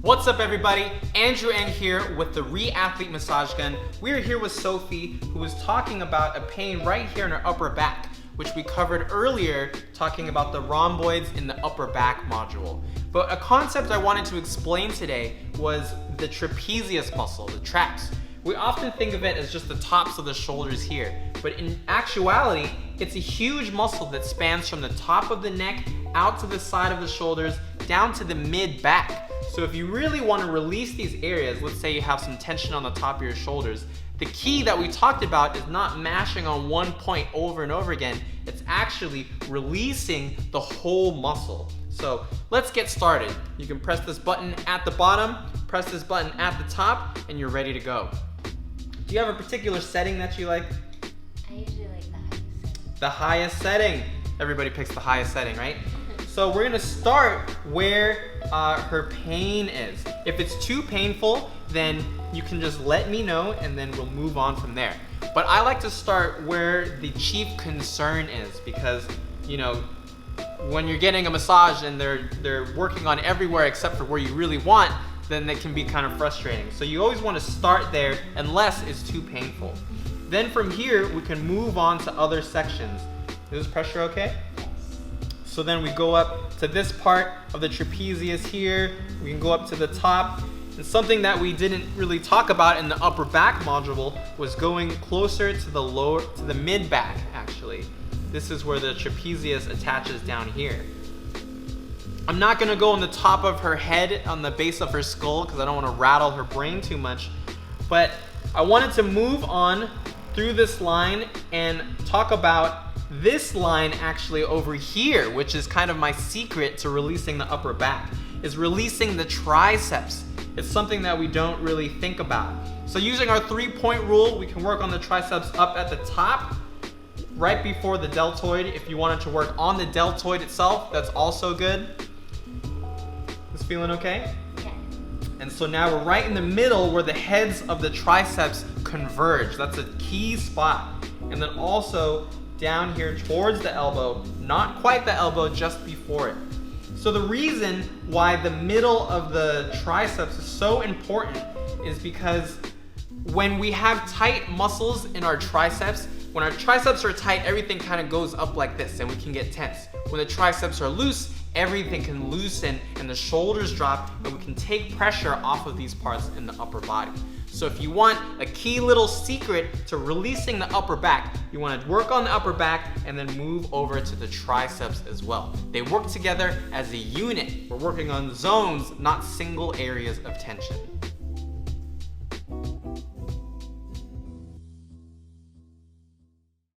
What's up everybody? Andrew N here with the ReAthlete massage gun. We are here with Sophie, who was talking about a pain right here in her upper back, which we covered earlier talking about the rhomboids in the upper back module. But a concept I wanted to explain today was the trapezius muscle, the traps. We often think of it as just the tops of the shoulders here, but in actuality, it's a huge muscle that spans from the top of the neck out to the side of the shoulders, down to the mid-back. So if you really want to release these areas, let's say you have some tension on the top of your shoulders, the key that we talked about is not mashing on one point over and over again, it's actually releasing the whole muscle. So let's get started. You can press this button at the bottom, press this button at the top, and you're ready to go. Do you have a particular setting that you like? I usually like the highest setting. The highest setting. Everybody picks the highest setting, right? So we're gonna start where her pain is. If it's too painful, then you can just let me know and then we'll move on from there. But I like to start where the chief concern is because, you know, when you're getting a massage and they're working on everywhere except for where you really want, then it can be kind of frustrating. So you always want to start there unless it's too painful. Then from here, we can move on to other sections. Is this pressure okay? Yes. So then we go up to this part of the trapezius here. We can go up to the top. And something that we didn't really talk about in the upper back module was going closer to the mid back actually. This is where the trapezius attaches down here. I'm not gonna go on the top of her head, on the base of her skull, because I don't wanna rattle her brain too much. But I wanted to move on through this line and talk about this line actually over here, which is kind of my secret to releasing the upper back, is releasing the triceps. It's something that we don't really think about. So using our 3-point rule, we can work on the triceps up at the top, right before the deltoid. If you wanted to work on the deltoid itself, that's also good. This feeling okay? Yeah. And so now we're right in the middle where the heads of the triceps converge. That's a key spot. And then also down here towards the elbow, not quite the elbow, just before it. So the reason why the middle of the triceps is so important is because when we have tight muscles in our triceps, when our triceps are tight, everything kind of goes up like this and we can get tense. When the triceps are loose, everything can loosen and the shoulders drop and we can take pressure off of these parts in the upper body. So if you want a key little secret to releasing the upper back, you want to work on the upper back and then move over to the triceps as well. They work together as a unit. We're working on zones, not single areas of tension.